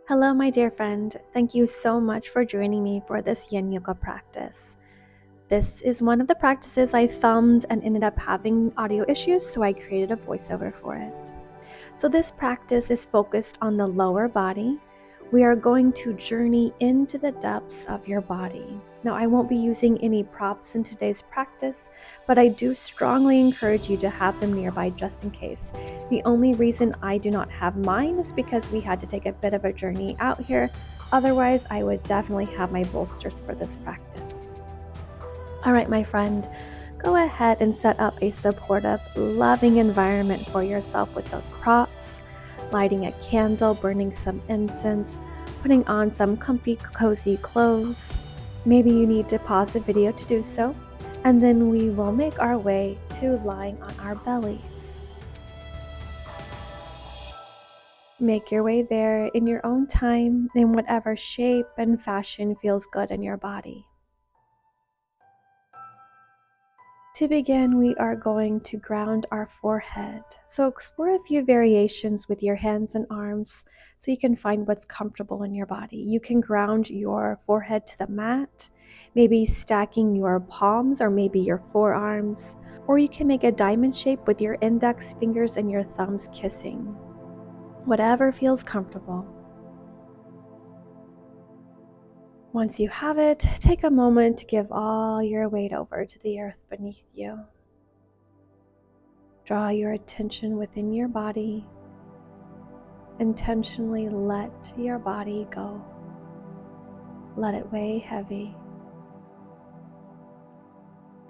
Hello, my dear friend. Thank you so much for joining me for this yin yoga practice. This is one of the practices I filmed and ended up having audio issues, so I created a voiceover for it. So, this practice is focused on the lower body. We are going to journey into the depths of your body. Now, I won't be using any props in today's practice, but I do strongly encourage you to have them nearby just in case. The only reason I do not have mine is because we had to take a bit of a journey out here. Otherwise, I would definitely have my bolsters for this practice. All right, my friend, go ahead and set up a supportive, loving environment for yourself with those props, lighting a candle, burning some incense, putting on some comfy, cozy clothes. Maybe you need to pause the video to do so, and then we will make our way to lying on our bellies. Make your way there in your own time, in whatever shape and fashion feels good in your body. To begin, we are going to ground our forehead. So explore a few variations with your hands and arms so you can find what's comfortable in your body. You can ground your forehead to the mat, maybe stacking your palms or maybe your forearms, or you can make a diamond shape with your index fingers and your thumbs kissing. Whatever feels comfortable. Once you have it, take a moment to give all your weight over to the earth beneath you. Draw your attention within your body. Intentionally let your body go. Let it weigh heavy.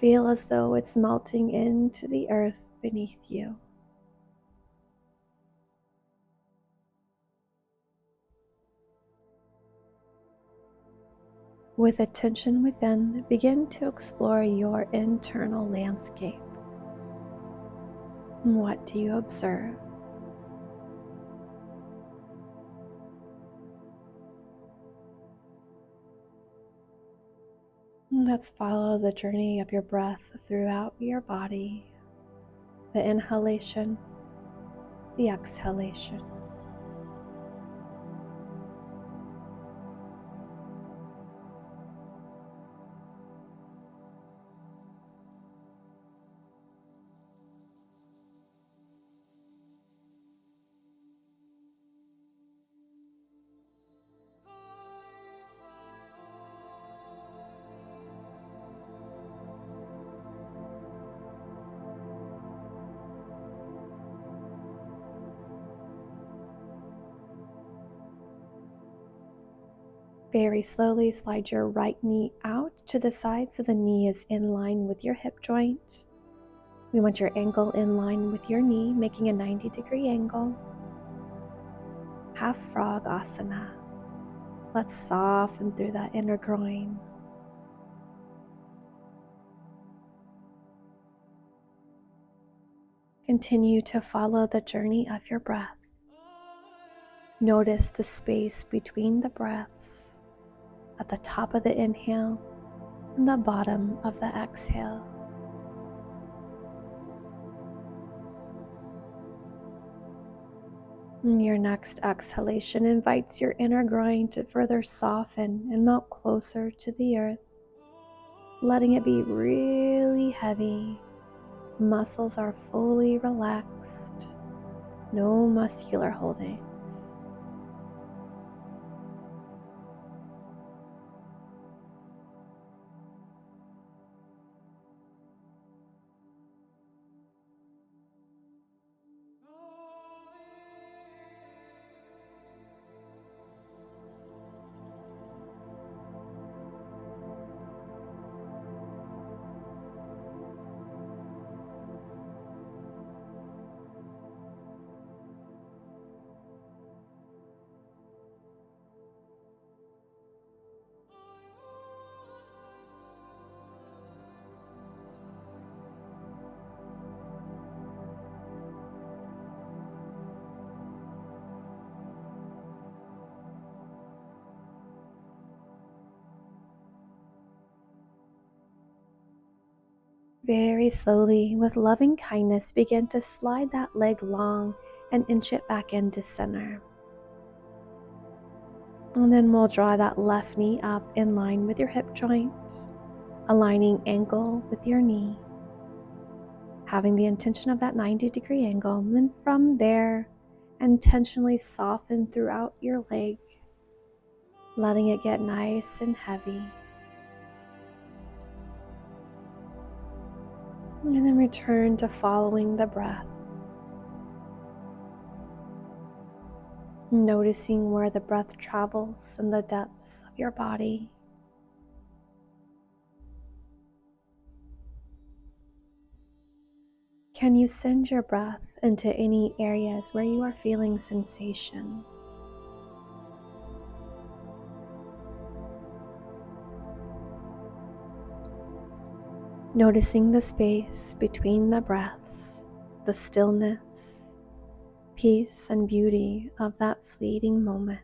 Feel as though it's melting into the earth beneath you. With attention within, begin to explore your internal landscape. What do you observe? Let's follow the journey of your breath throughout your body. The inhalations, the exhalations. Very slowly slide your right knee out to the side so the knee is in line with your hip joint. We want your ankle in line with your knee, making a 90-degree angle. Half frog asana. Let's soften through that inner groin. Continue to follow the journey of your breath. Notice the space between the breaths at the top of the inhale and the bottom of the exhale. Your next exhalation invites your inner groin to further soften and melt closer to the earth, letting it be really heavy. Muscles are fully relaxed, no muscular holdings. Very slowly, with loving kindness, begin to slide that leg long and inch it back into center. And then we'll draw that left knee up in line with your hip joint, aligning ankle with your knee, having the intention of that 90-degree angle. And then from there, intentionally soften throughout your leg, letting it get nice and heavy. And then return to following the breath, noticing where the breath travels in the depths of your body. Can you send your breath into any areas where you are feeling sensation? Noticing the space between the breaths, the stillness, peace, and beauty of that fleeting moment.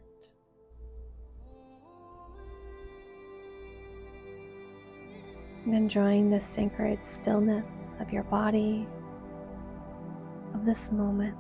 And enjoying the sacred stillness of your body, of this moment.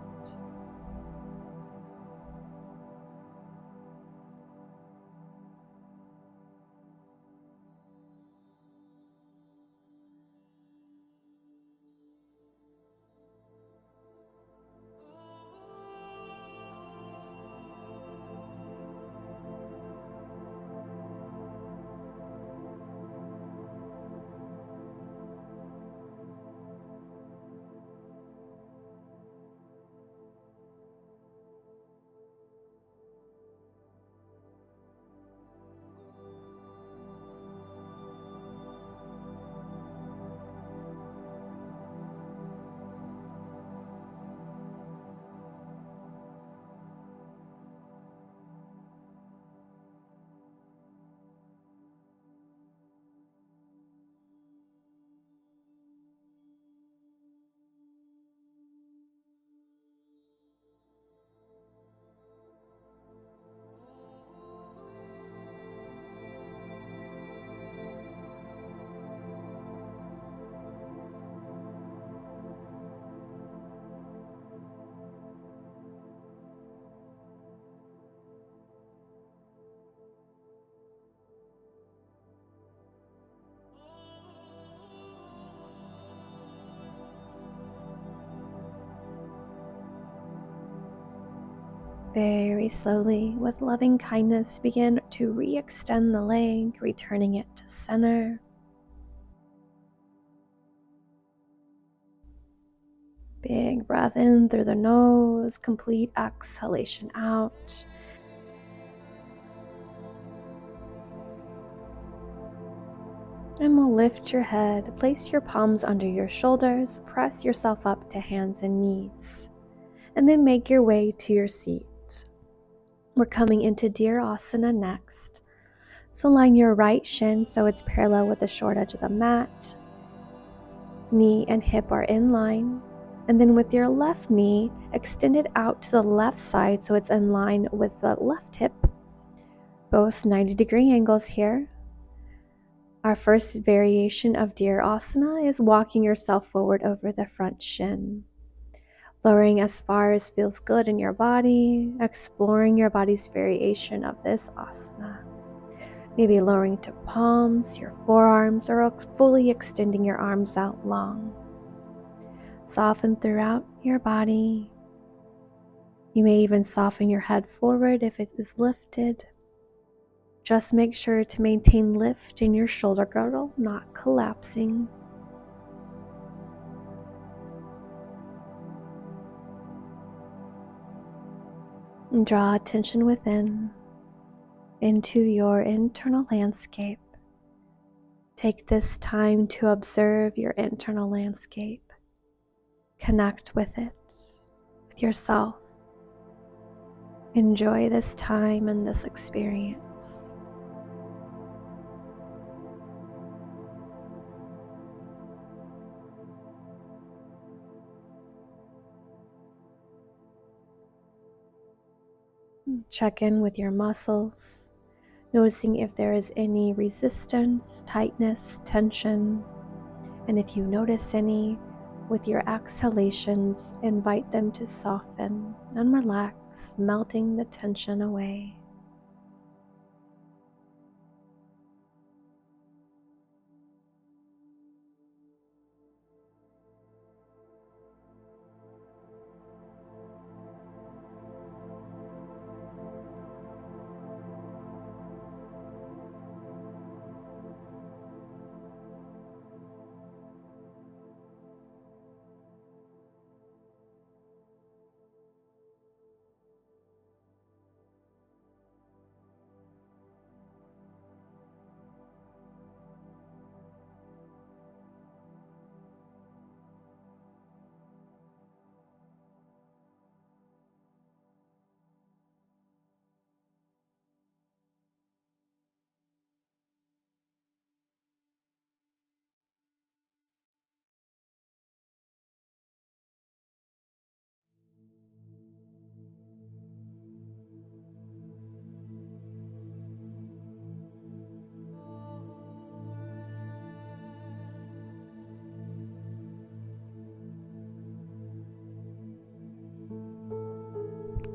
Very slowly, with loving kindness, begin to re-extend the leg, returning it to center. Big breath in through the nose, complete exhalation out. And we'll lift your head, place your palms under your shoulders, press yourself up to hands and knees, and then make your way to your seat. We're coming into Deer Asana next. So line your right shin so it's parallel with the short edge of the mat. Knee and hip are in line. And then with your left knee, extend it out to the left side so it's in line with the left hip. Both 90-degree angles here. Our first variation of Deer Asana is walking yourself forward over the front shin. Lowering as far as feels good in your body, exploring your body's variation of this asana. Maybe lowering to palms, your forearms, or fully extending your arms out long. Soften throughout your body. You may even soften your head forward if it is lifted. Just make sure to maintain lift in your shoulder girdle, not collapsing. And draw attention within, into your internal landscape. Take this time to observe your internal landscape. Connect with it, with yourself. Enjoy this time and this experience. Check in with your muscles, noticing if there is any resistance, tightness, tension, and if you notice any, with your exhalations, invite them to soften and relax, melting the tension away.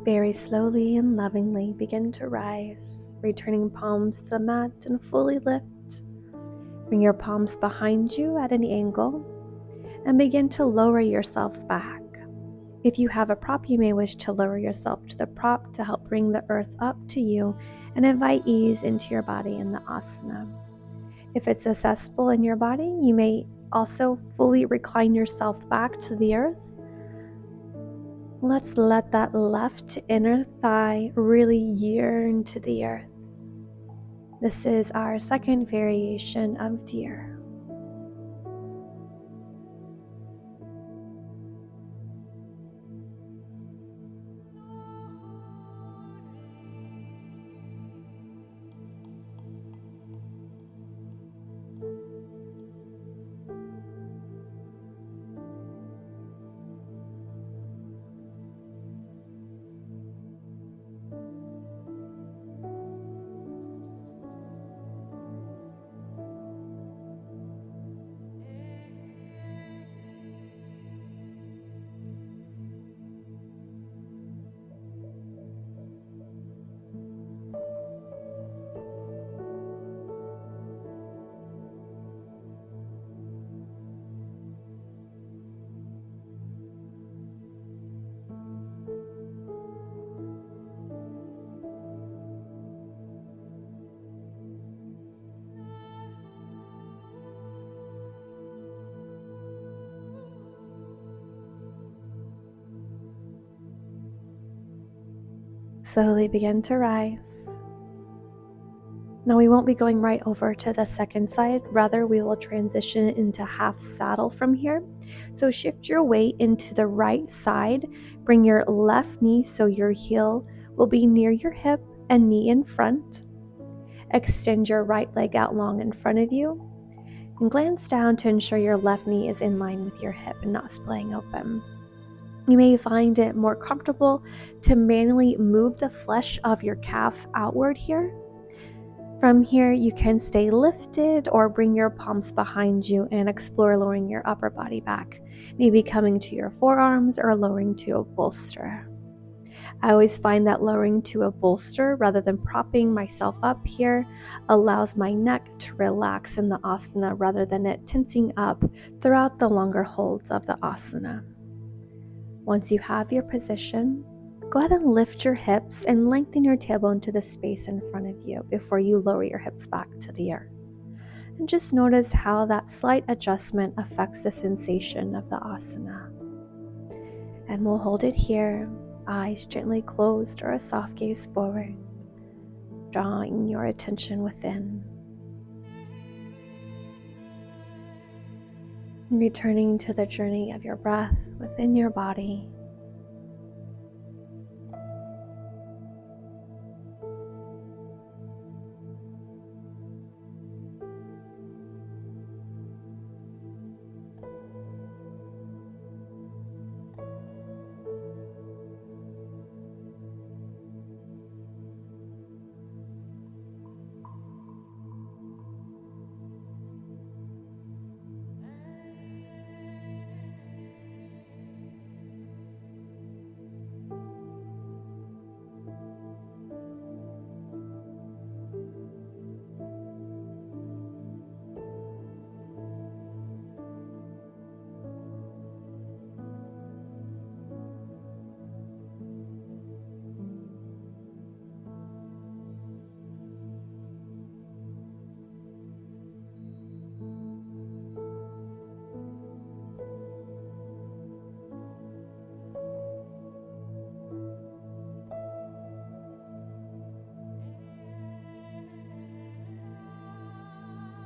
Very slowly and lovingly begin to rise, returning palms to the mat and fully lift. Bring your palms behind you at an angle and begin to lower yourself back. If you have a prop, you may wish to lower yourself to the prop to help bring the earth up to you and invite ease into your body in the asana. If it's accessible in your body, you may also fully recline yourself back to the earth. Let's let that left inner thigh really yearn to the earth. This is our second variation of deer. Slowly begin to rise. Now we won't be going right over to the second side, rather we will transition into half saddle from here. So shift your weight into the right side, bring your left knee so your heel will be near your hip and knee in front. Extend your right leg out long in front of you and glance down to ensure your left knee is in line with your hip and not splaying open. You may find it more comfortable to manually move the flesh of your calf outward here. From here, you can stay lifted or bring your palms behind you and explore lowering your upper body back, maybe coming to your forearms or lowering to a bolster. I always find that lowering to a bolster rather than propping myself up here allows my neck to relax in the asana rather than it tensing up throughout the longer holds of the asana. Once you have your position, go ahead and lift your hips and lengthen your tailbone to the space in front of you before you lower your hips back to the earth. And just notice how that slight adjustment affects the sensation of the asana. And we'll hold it here, eyes gently closed or a soft gaze forward, drawing your attention within. Returning to the journey of your breath within your body.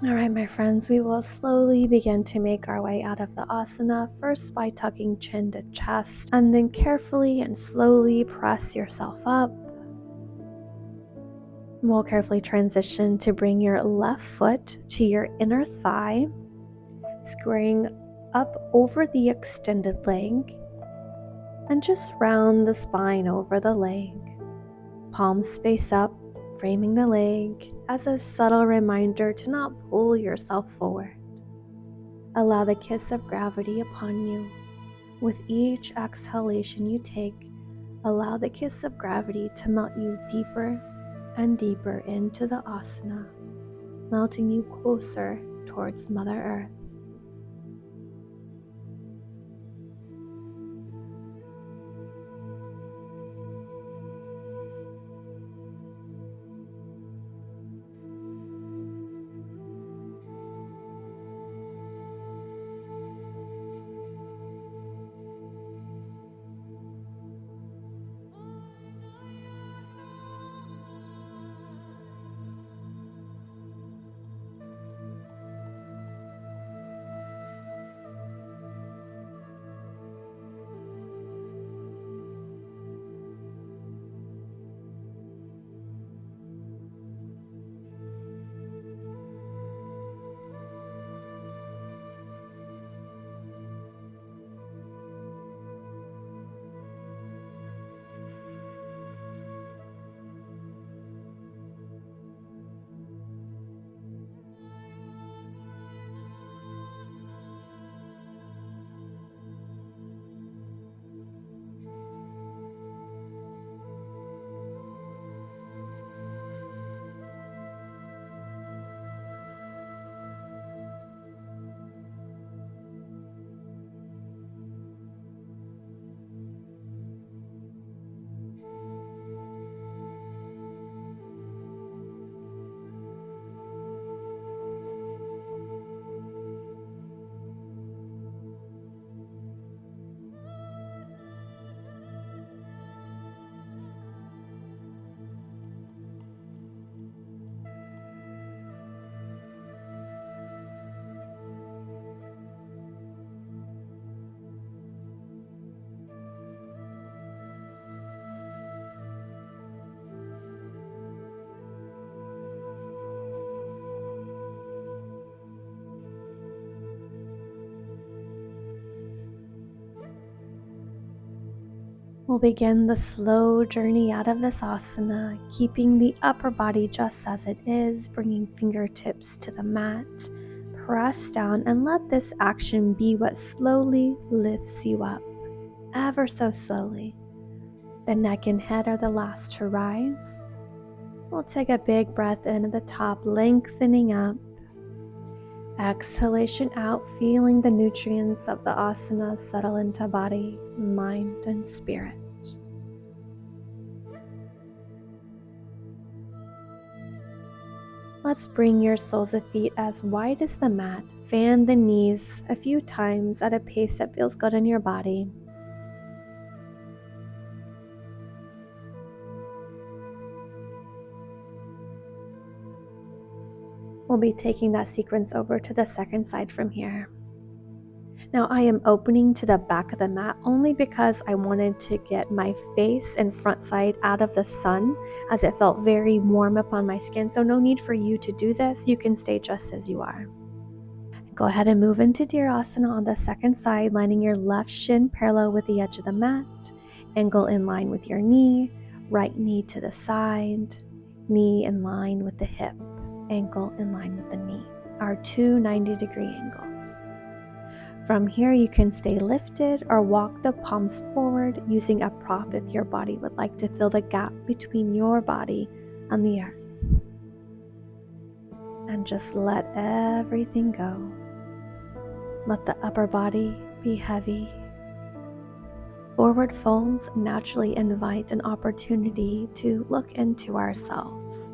All right, my friends, we will slowly begin to make our way out of the asana, first by tucking chin to chest, and then carefully and slowly press yourself up. We'll carefully transition to bring your left foot to your inner thigh, squaring up over the extended leg, and just round the spine over the leg. Palms face up, framing the leg as a subtle reminder to not pull yourself forward. Allow the kiss of gravity upon you. With each exhalation you take, Allow the kiss of gravity to melt you deeper and deeper into the asana, melting you closer towards Mother Earth. We'll begin the slow journey out of this asana, keeping the upper body just as it is, bringing fingertips to the mat. Press down and let this action be what slowly lifts you up, ever so slowly. The neck and head are the last to rise. We'll take a big breath in at the top, lengthening up. Exhalation out, feeling the nutrients of the asana settle into body, mind, and spirit. Let's bring your soles of feet as wide as the mat. Fan the knees a few times at a pace that feels good in your body. We'll be taking that sequence over to the second side from here. Now I am opening to the back of the mat only because I wanted to get my face and front side out of the sun, as it felt very warm upon my skin. So no need for you to do this. You can stay just as you are. Go ahead and move into Dirasana on the second side, lining your left shin parallel with the edge of the mat, ankle in line with your knee, right knee to the side, knee in line with the hip, ankle in line with the knee. Our two 90-degree angles. From here, you can stay lifted or walk the palms forward using a prop if your body would like to fill the gap between your body and the earth. And just let everything go. Let the upper body be heavy. Forward folds naturally invite an opportunity to look into ourselves,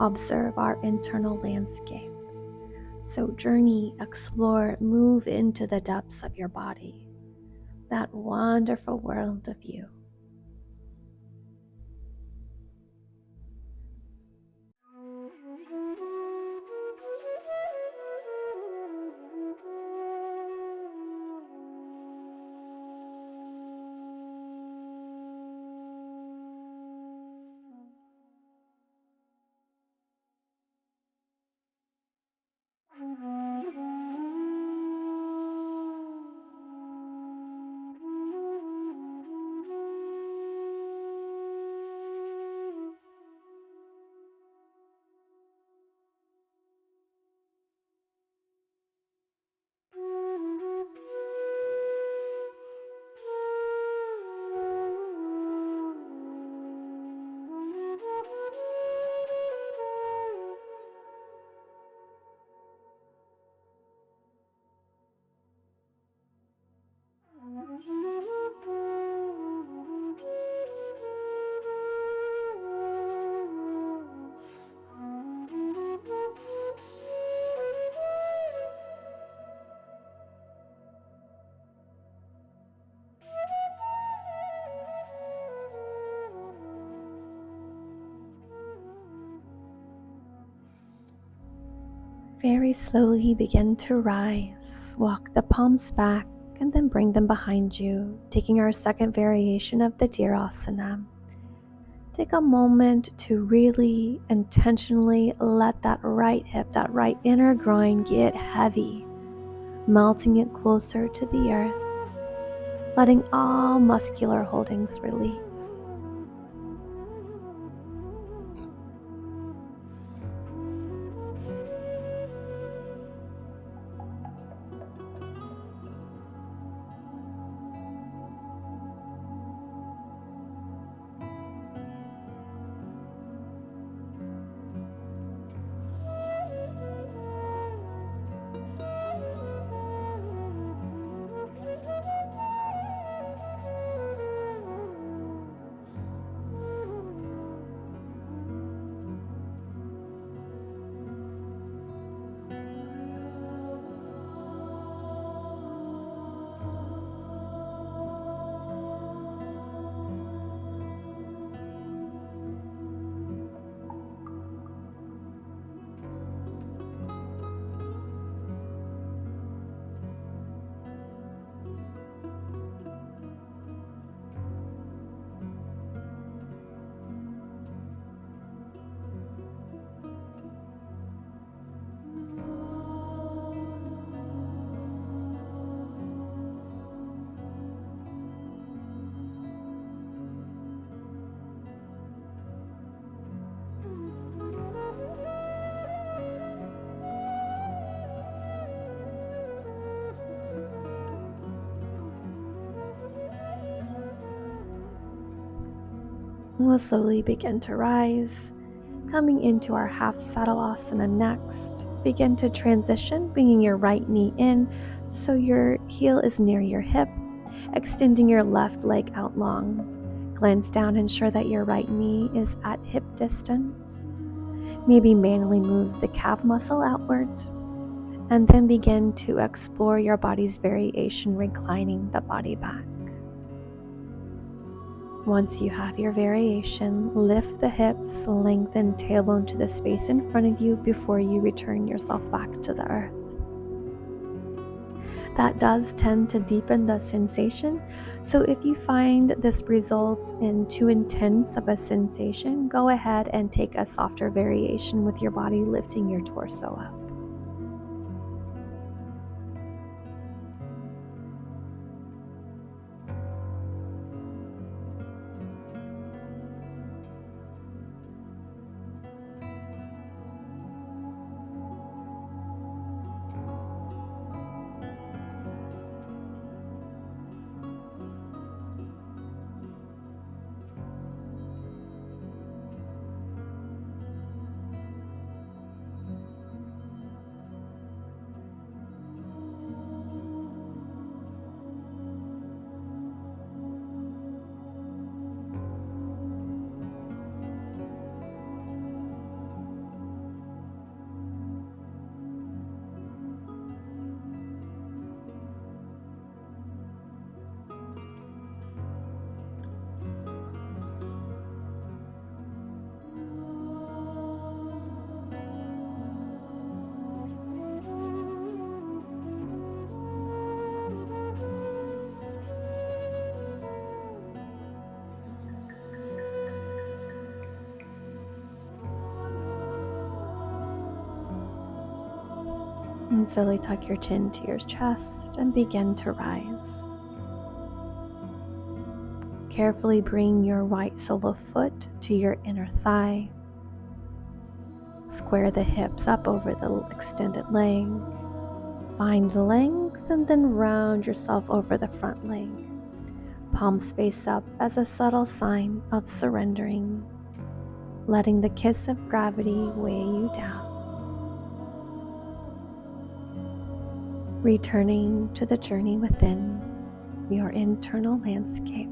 observe our internal landscape. So journey, explore, move into the depths of your body, that wonderful world of you. Very slowly begin to rise. Walk the palms back and then bring them behind you, taking our second variation of the Dirasana. Take a moment to really intentionally let that right hip, that right inner groin get heavy, melting it closer to the earth, letting all muscular holdings release. We'll slowly begin to rise, coming into our half saddle asana next. Begin to transition, bringing your right knee in so your heel is near your hip, extending your left leg out long. Glance down, ensure that your right knee is at hip distance. Maybe manually move the calf muscle outward, and then begin to explore your body's variation, reclining the body back. Once you have your variation, lift the hips, lengthen tailbone to the space in front of you before you return yourself back to the earth. That does tend to deepen the sensation, so if you find this results in too intense of a sensation, go ahead and take a softer variation with your body lifting your torso up. And slowly tuck your chin to your chest and begin to rise. Carefully bring your right sole of foot to your inner thigh. Square the hips up over the extended leg. Find length and then round yourself over the front leg. Palms face up as a subtle sign of surrendering, letting the kiss of gravity weigh you down. Returning to the journey within your internal landscape.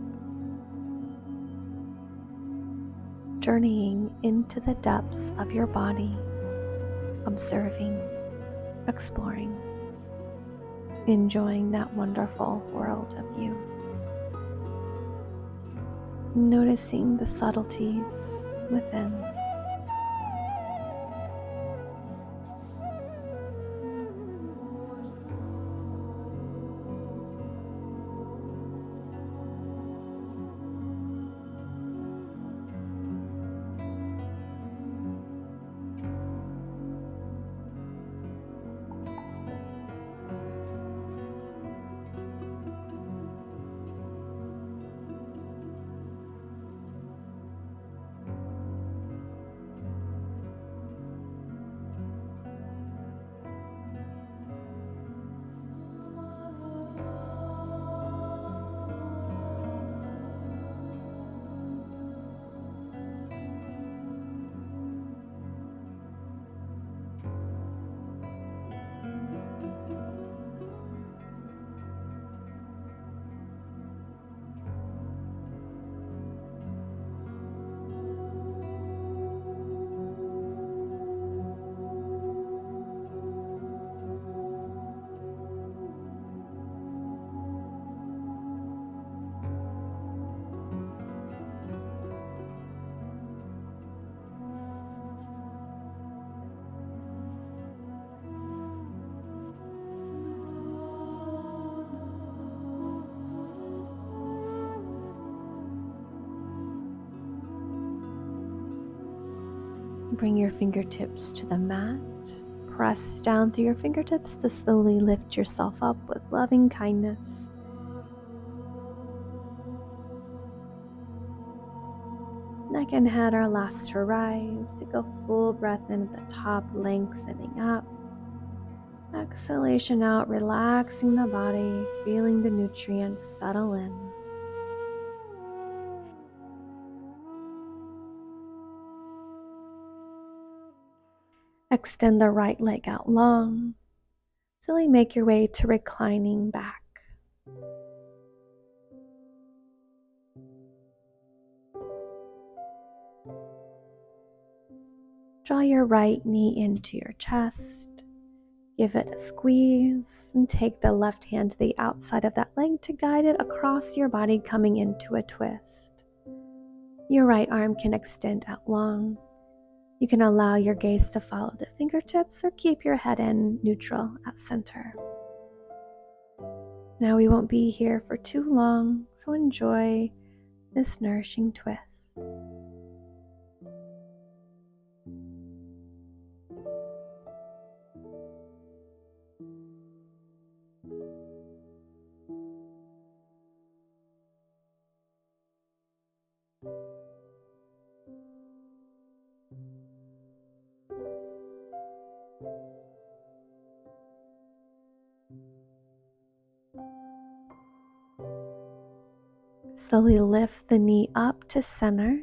Journeying into the depths of your body, observing, exploring, enjoying that wonderful world of you. Noticing the subtleties within. Bring your fingertips to the mat. Press down through your fingertips to slowly lift yourself up with loving kindness. Neck and head are last to rise. Take a full breath in at the top, lengthening up. Exhalation out, relaxing the body, feeling the nutrients settle in. Extend the right leg out long. Slowly make your way to reclining back. Draw your right knee into your chest. Give it a squeeze and take the left hand to the outside of that leg to guide it across your body, coming into a twist. Your right arm can extend out long. You can allow your gaze to follow the fingertips or keep your head in neutral at center. Now we won't be here for too long, so enjoy this nourishing twist. Slowly lift the knee up to center,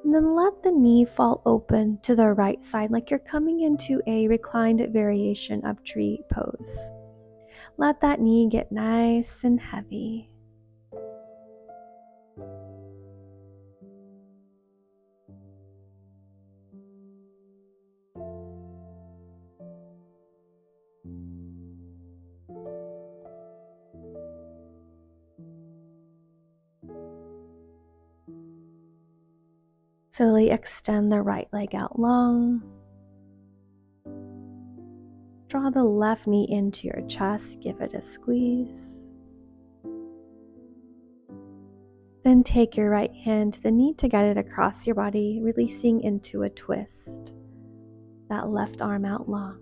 and then let the knee fall open to the right side like you're coming into a reclined variation of tree pose. Let that knee get nice and heavy. Slowly extend the right leg out long. Draw the left knee into your chest, give it a squeeze. Then take your right hand to the knee to guide it across your body, releasing into a twist. That left arm out long.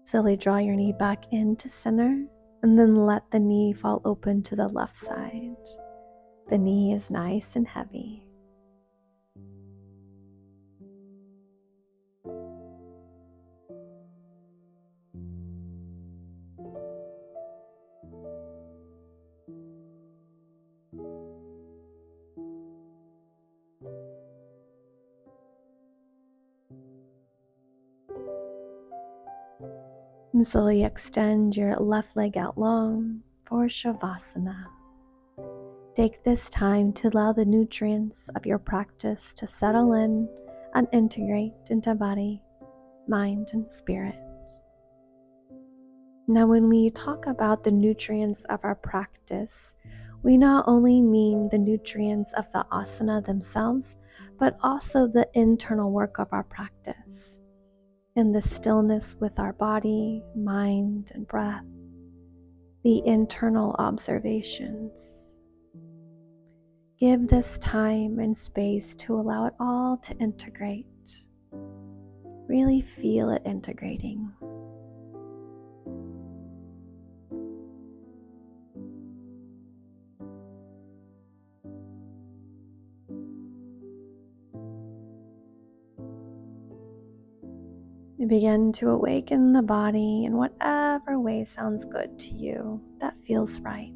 Slowly draw your knee back into center, and then let the knee fall open to the left side. The knee is nice and heavy. And slowly extend your left leg out long for Shavasana. Take this time to allow the nutrients of your practice to settle in and integrate into body, mind, and spirit. Now, when we talk about the nutrients of our practice, we not only mean the nutrients of the asana themselves, but also the internal work of our practice, in the stillness with our body, mind, and breath, the internal observations. Give this time and space to allow it all to integrate. Really feel it integrating. You begin to awaken the body in whatever way sounds good to you, that feels right.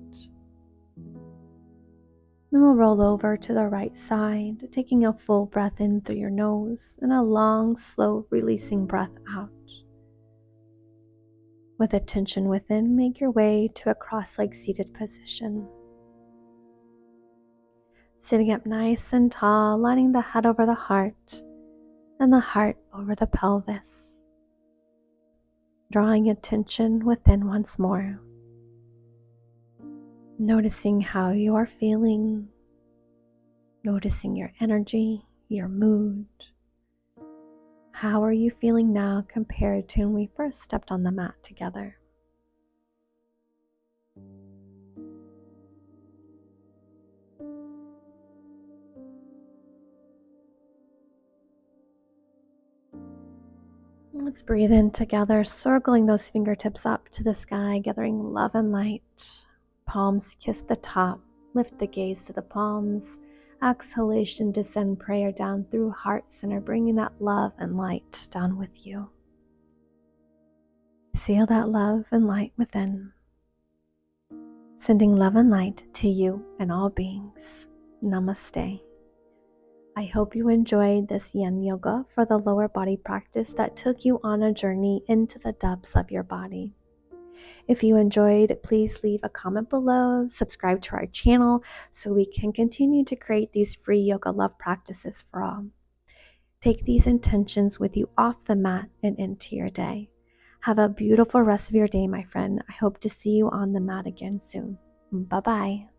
Then we'll roll over to the right side, taking a full breath in through your nose and a long, slow releasing breath out. With attention within, make your way to a cross-legged seated position. Sitting up nice and tall, lining the head over the heart and the heart over the pelvis. Drawing attention within once more. Noticing how you are feeling. Noticing your energy, your mood. How are you feeling now compared to when we first stepped on the mat together? Let's breathe in together, circling those fingertips up to the sky, gathering love and light. Palms kiss the top, lift the gaze to the palms. Exhalation, descend prayer down through heart center, bringing that love and light down with you. Seal that love and light within. Sending love and light to you and all beings. Namaste. I hope you enjoyed this yin yoga for the lower body practice that took you on a journey into the depths of your body. If you enjoyed, please leave a comment below, subscribe to our channel so we can continue to create these free yoga love practices for all. Take these intentions with you off the mat and into your day. Have a beautiful rest of your day, my friend. I hope to see you on the mat again soon. Bye-bye.